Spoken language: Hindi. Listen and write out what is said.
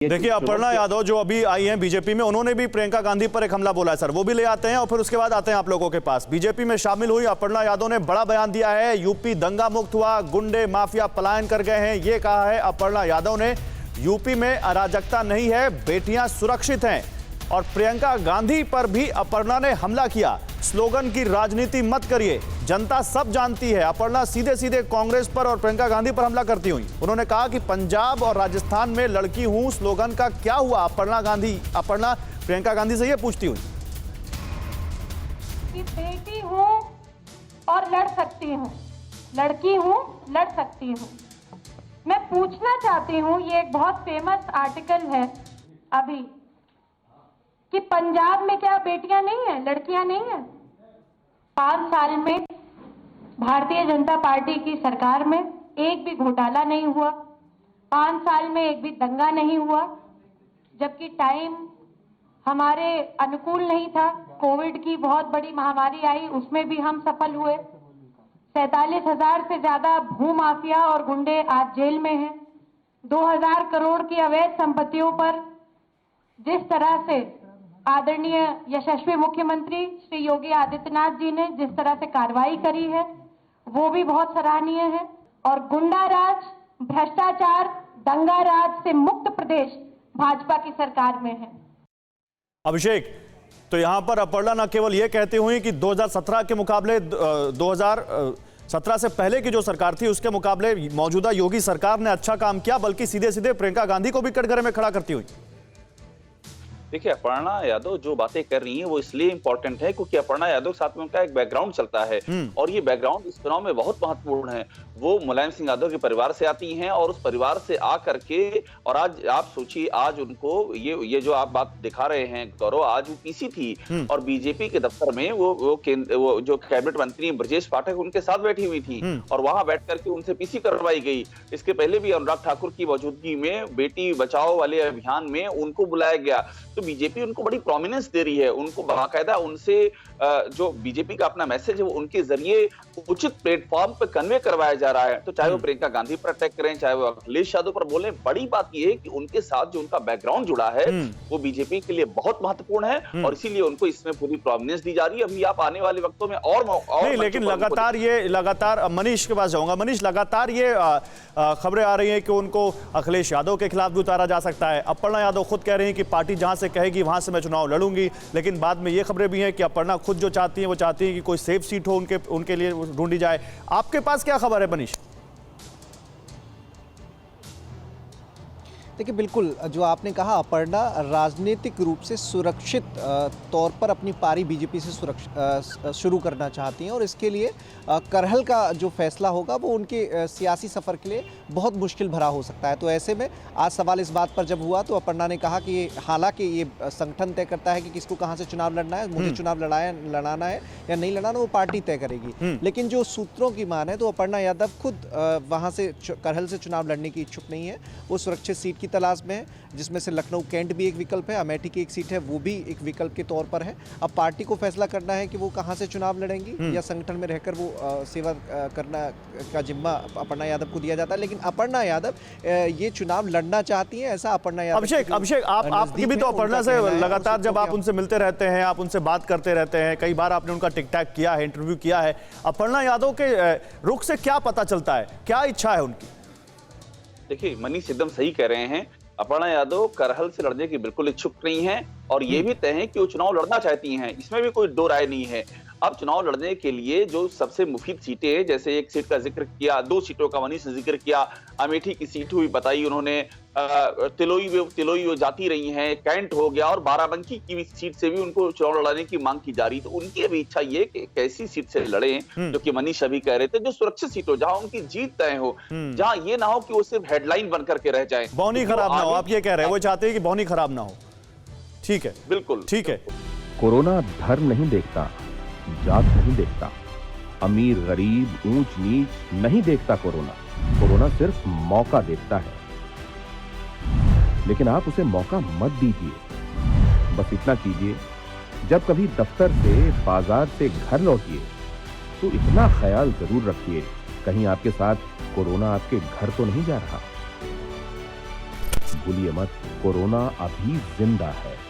देखिए, अपर्णा यादव जो अभी आई हैं बीजेपी में, उन्होंने भी प्रियंका गांधी पर एक हमला बोला है सर, वो भी ले आते हैं और फिर उसके बाद आते हैं आप लोगों के पास। बीजेपी में शामिल हुई अपर्णा यादव ने बड़ा बयान दिया है, यूपी दंगा मुक्त हुआ, गुंडे माफिया पलायन कर गए हैं, ये कहा है अपर्णा यादव ने। यूपी में अराजकता नहीं है, बेटियां सुरक्षित हैं। और प्रियंका गांधी पर भी अपर्णा ने हमला किया, स्लोगन की राजनीति मत करिए, जनता सब जानती है। अपर्णा सीधे सीधे कांग्रेस पर और प्रियंका गांधी पर हमला करती हुई उन्होंने कहा कि पंजाब और राजस्थान में लड़की हूं स्लोगन का क्या हुआ। अपर्णा प्रियंका गांधी से ये पूछती हुई कि बेटी हूं और लड़ सकती हूं, लड़की हूं लड़ सकती हूं। मैं पूछना चाहती हूं, ये एक बहुत फेमस आर्टिकल है अभी, कि पंजाब में क्या बेटियां नहीं है, लड़कियां नहीं है? 5 साल में भारतीय जनता पार्टी की सरकार में एक भी घोटाला नहीं हुआ, 5 साल में एक भी दंगा नहीं हुआ, जबकि टाइम हमारे अनुकूल नहीं था। कोविड की बहुत बड़ी महामारी आई, उसमें भी हम सफल हुए। 47,000 से ज्यादा भूमाफिया और गुंडे आज जेल में हैं। 2000 करोड़ की अवैध संपत्तियों पर जिस तरह से आदरणीय यशस्वी मुख्यमंत्री श्री योगी आदित्यनाथ जी ने जिस तरह से कार्रवाई करी है, वो भी बहुत सराहनीय है। और गुंडा राज, भ्रष्टाचार, दंगा राज से मुक्त प्रदेश भाजपा की सरकार में है। अभिषेक, तो यहां पर अपर्णा न केवल यह कहती हुई कि 2017 के मुकाबले 2017 से पहले की जो सरकार थी उसके मुकाबले मौजूदा योगी सरकार ने अच्छा काम किया, बल्कि सीधे सीधे प्रियंका गांधी को भी कटघरे में खड़ा करती हुई। देखिए, अपर्णा यादव जो बातें कर रही हैं वो इसलिए इंपॉर्टेंट है क्योंकि अपर्णा यादव के साथ में उनका एक बैकग्राउंड चलता है और ये बैकग्राउंड इस चुनाव में बहुत महत्वपूर्ण है। वो मुलायम सिंह यादव के परिवार से आती हैं और उस परिवार से आ करके, और आज आप सोचिए, आज उनको ये जो आप बात दिखा रहे हैं गौरव, आज वो पीसी थी और बीजेपी के दफ्तर में वो जो कैबिनेट मंत्री ब्रजेश पाठक उनके साथ बैठी हुई थी और वहां बैठ करके उनसे पीसी करवाई गई। इसके पहले भी अनुराग ठाकुर की मौजूदगी में बेटी बचाओ वाले अभियान में उनको बुलाया गया। तो बीजेपी उनको बड़ी प्रोमिनेंस दे रही है, उनको बाकायदा उनसे जो बीजेपी का अपना मैसेज है वो उनके जरिए उचित प्लेटफॉर्म पर कन्वे करवाया जा रहा है। तो चाहे वो प्रियंका गांधी पर अटैक करें, चाहे वो अखिलेश यादव पर बोले, बड़ी बात यह है कि उनके साथ जो उनका बैकग्राउंड जुड़ा है वो बीजेपी के लिए बहुत महत्वपूर्ण है और इसीलिए उनको इसमें पूरी प्रोमिनेंस दी जा रही है। अभी आप आने वाले वक्तों में और नहीं, लेकिन लगातार मनीष के पास जाऊंगा। मनीष, लगातार ये खबरें आ रही हैं कि उनको अखिलेश यादव के खिलाफ भी उतारा जा सकता है। अपर्णा यादव खुद कह रही हैं कि पार्टी जहां से कहेगी वहां से मैं चुनाव लड़ूंगी, लेकिन बाद में ये खबरें भी हैं कि अपर्णा खुद जो चाहती हैं वो चाहती हैं कि कोई सेफ सीट हो उनके लिए ढूंढी जाए। आपके पास क्या खबर है मनीष? देखिए, बिल्कुल जो आपने कहा, अपर्णा राजनीतिक रूप से सुरक्षित तौर पर अपनी पारी बीजेपी से शुरू करना चाहती हैं और इसके लिए करहल का जो फैसला होगा वो उनके सियासी सफ़र के लिए बहुत मुश्किल भरा हो सकता है। तो ऐसे में आज सवाल इस बात पर जब हुआ तो अपर्णा ने कहा कि हालांकि ये संगठन तय करता है कि किसको कहाँ से चुनाव लड़ना है, मुझे चुनाव लड़ाना है या नहीं लड़ाना, वो पार्टी तय करेगी। लेकिन जो सूत्रों की मान है तो अपर्णा यादव खुद वहाँ से करहल से चुनाव लड़ने की इच्छुक नहीं है। वो सुरक्षित सीट की तलाश में है, जिसमें से लखनऊ कैंट भी एक विकल्प है, अमेठी की एक सीट है वो भी एक विकल्प के तौर पर है। अब पार्टी को फैसला करना है कि वो कहां से चुनाव लड़ेंगी या संगठन में रहकर वो सेवा करना का जिम्मा अपर्णा यादव को दिया जाता है। लेकिन अपर्णा यादव ये चुनाव लड़ना चाहती है, ऐसा अपर्णा यादव। अभिषेक, आपकी भी तो अपर्णा से लगातार जब आप उनसे मिलते रहते हैं, आप उनसे बात करते रहते हैं, कई बार आपने उनका टिक टैक किया है, इंटरव्यू किया है। अपर्णा यादव के रुख से क्या पता चलता है, क्या इच्छा है उनकी? देखिए, मनीष एकदम सही कह रहे हैं। अपर्णा यादव करहल से लड़ने की बिल्कुल इच्छुक नहीं है और ये भी तय है कि वो चुनाव लड़ना चाहती हैं, इसमें भी कोई दो राय नहीं है। अब चुनाव लड़ने के लिए जो सबसे मुफीद सीटें हैं, जैसे एक सीट का जिक्र किया, 2 सीटों का मनीष ने जिक्र किया, अमेठी की सीट हुई बताई उन्होंने, तिलोई वो जाती रही हैं, कैंट हो गया और बाराबंकी की सीट से भी उनको चुनाव लड़ाने की मांग की जा रही। तो उनकी अभी इच्छा ये कि एक ऐसी सीट से लड़े जो कि मनीष अभी कह रहे थे, जो सुरक्षित सीट हो, जहां उनकी जीत तय हो, जहां ये ना हो कि वो सिर्फ हेडलाइन बनकर के रह जाए, बौनी खराब ना हो। आप ये कह रहे हैं, वो चाहते हैं कि बौनी खराब ना हो। ठीक है, बिल्कुल ठीक है। कोरोना धर्म नहीं देखता, जात नहीं देखता, अमीर गरीब ऊंच नीच नहीं देखता। कोरोना सिर्फ मौका देखता है, लेकिन आप उसे मौका मत दीजिए। बस इतना कीजिए, जब कभी दफ्तर से, बाजार से घर लौटिए तो इतना ख्याल जरूर रखिए कहीं आपके साथ कोरोना आपके घर तो नहीं जा रहा। भूलिए मत, कोरोना अभी जिंदा है।